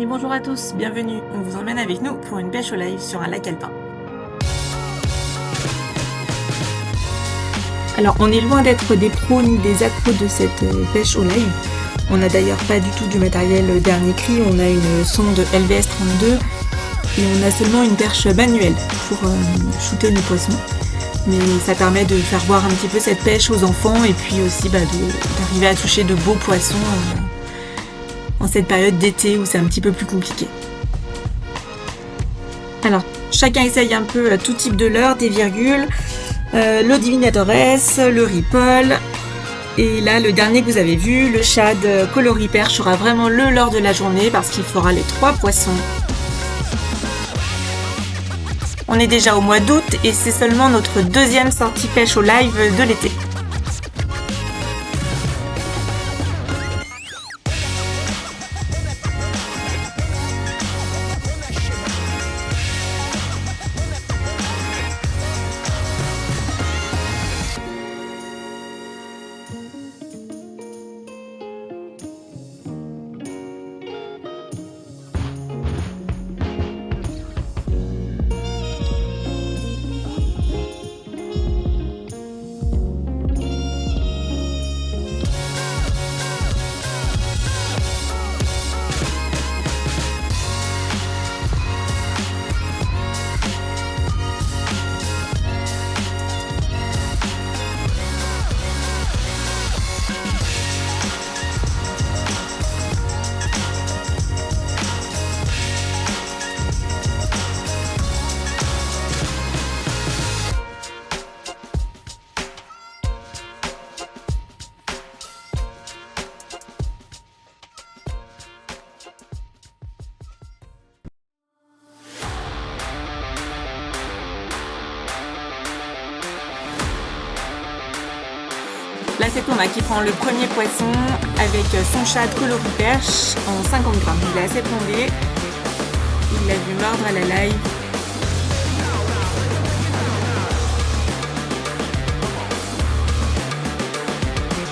Et bonjour à tous, bienvenue. On vous emmène avec nous pour une pêche au live sur un lac alpin. Alors on est loin d'être des pros ni des accros de cette pêche au live. On n'a d'ailleurs pas du tout du matériel dernier cri, on a une sonde LVS 32 et on a seulement une perche manuelle pour shooter nos poissons. Mais ça permet de faire voir un petit peu cette pêche aux enfants et puis aussi d'arriver à toucher de beaux poissons en cette période d'été où c'est un petit peu plus compliqué. Alors, chacun essaye un peu tout type de leurre, des virgules, le Divinatores, le Ripple, et là le dernier que vous avez vu, le Shad Coloris Perche sera vraiment le leurre de la journée parce qu'il fera les 3 poissons. On est déjà au mois d'août et c'est seulement notre deuxième sortie pêche au live de l'été. Là c'est Thomas qui prend le premier poisson avec son Shad Coloris Perche en 50 grammes. Il est assez plombé, il a dû mordre à la live.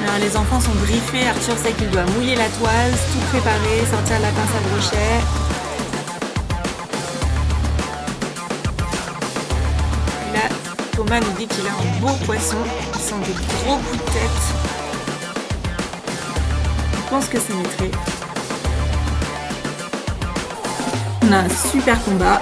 Alors les enfants sont briefés, Arthur sait qu'il doit mouiller la toile, tout préparer, sortir la pince à brochet. Là, Thomas nous dit qu'il a un beau poisson, qui sent des gros coups de tête. Je pense que c'est maîtrisé. On a un super combat.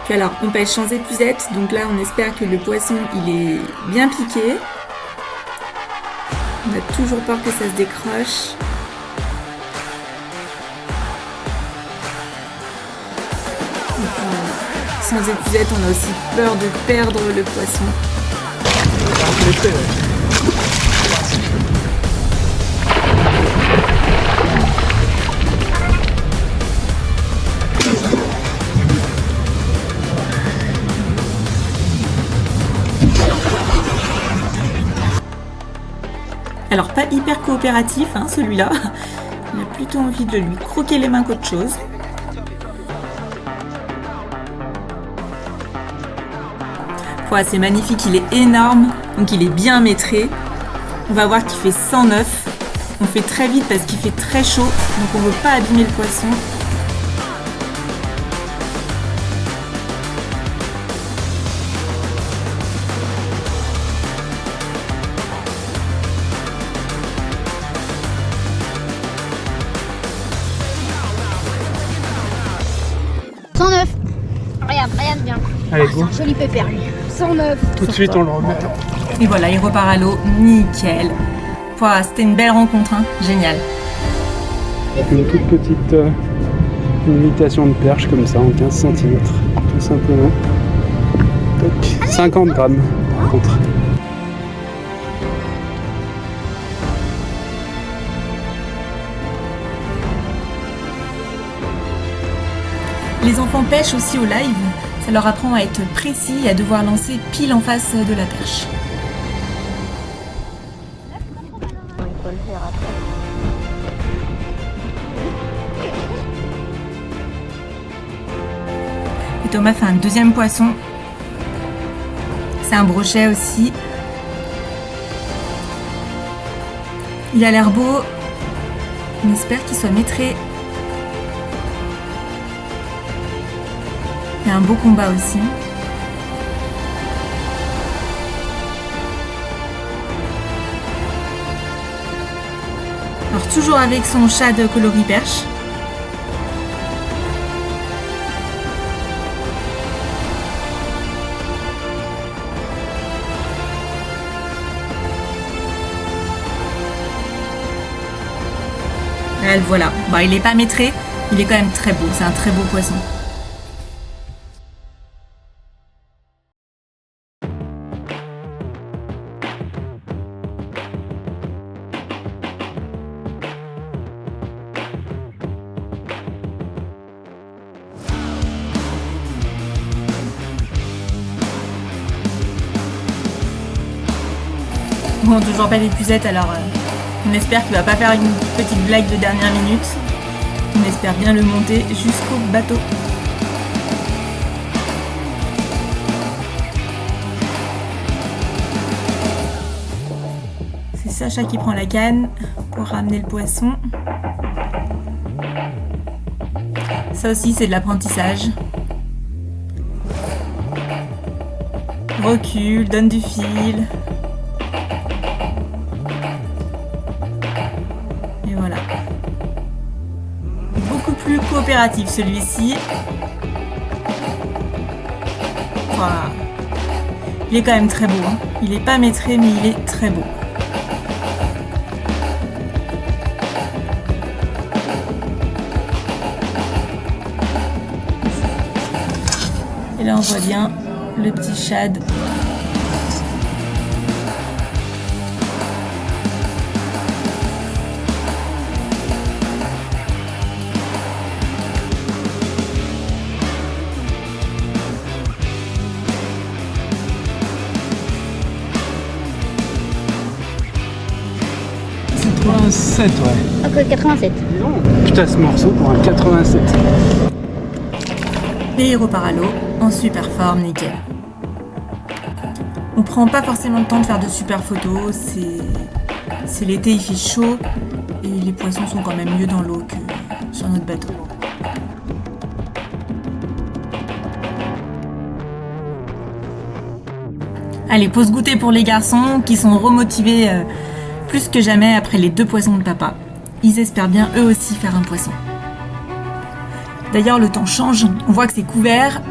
Puis alors, on pêche sans épuisette, donc là on espère que le poisson il est bien piqué. On a toujours peur que ça se décroche. Sans épuisette, on a aussi peur de perdre le poisson. Alors pas hyper coopératif celui-là, on a plutôt envie de lui croquer les mains qu'autre chose. Ouais, c'est magnifique, il est énorme, donc il est bien maîtré. On va voir qu'il fait 109, on fait très vite parce qu'il fait très chaud, donc on ne veut pas abîmer le poisson. Regarde bien. Allez, go. C'est un joli pépère lui. 109. Tout de suite, on le remet. Et voilà, il repart à l'eau, nickel. Voilà, c'était une belle rencontre, génial. Une toute petite imitation de perche comme ça en 15 cm, tout simplement. Toc. 50 grammes par contre. Les enfants pêchent aussi au live, ça leur apprend à être précis et à devoir lancer pile en face de la perche. Et Thomas fait un deuxième poisson. C'est un brochet aussi. Il a l'air beau. On espère qu'il soit maîtré. Il y a un beau combat aussi. Alors toujours avec son chat de coloris perche. Et voilà. Bon, il n'est pas maîtré, il est quand même très beau. C'est un très beau poisson. Bon, toujours pas d'épuisette, alors on espère qu'il va pas faire une petite blague de dernière minute. On espère bien le monter jusqu'au bateau. C'est Sacha qui prend la canne pour ramener le poisson. Ça aussi, c'est de l'apprentissage. Recule, donne du fil. Et voilà. Beaucoup plus coopératif celui-ci. Voilà. Il est quand même très beau. Hein. Il n'est pas maîtré, mais il est très beau. Et là on voit bien le petit shad. C'est 87, ouais. Ok, 87. Dis donc. Putain, ce morceau pour un 87. Et il repart à l'eau, en super forme, nickel. On prend pas forcément le temps de faire de super photos, c'est l'été, il fait chaud, et les poissons sont quand même mieux dans l'eau que sur notre bateau. Allez, pause goûter pour les garçons qui sont remotivés plus que jamais après les 2 poissons de papa. Ils espèrent bien eux aussi faire un poisson. D'ailleurs, le temps change, on voit que c'est couvert,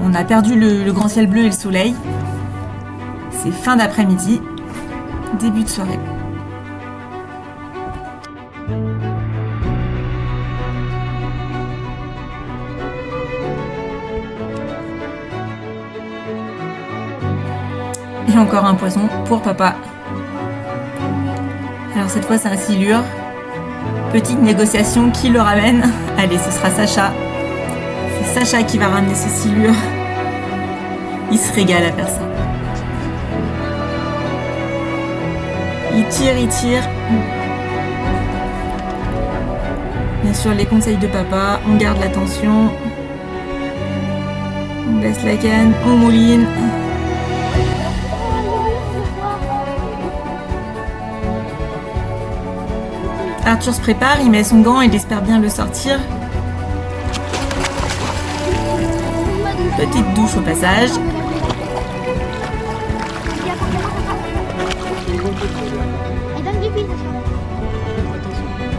on a perdu le grand ciel bleu et le soleil. C'est fin d'après-midi, début de soirée. Et encore un poisson pour papa. Alors cette fois c'est un silure. Petite négociation, qui le ramène? Allez, ce sera Sacha. C'est Sacha qui va ramener ce silure. Il se régale à faire ça. Il tire, il tire. Bien sûr, les conseils de papa, on garde la tension. On baisse la canne, on mouline. Arthur se prépare, il met son gant et il espère bien le sortir. Petite douche au passage. Il donne du fil, il est pas fatigué, lui.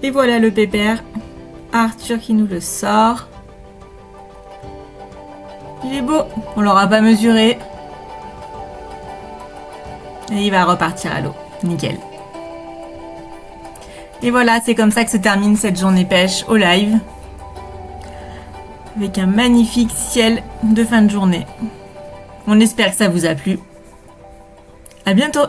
Et voilà le pépère. Arthur qui nous le sort. Il est beau. On l'aura pas mesuré. Et il va repartir à l'eau. Nickel. Et voilà, c'est comme ça que se termine cette journée pêche au live. Avec un magnifique ciel de fin de journée. On espère que ça vous a plu. À bientôt!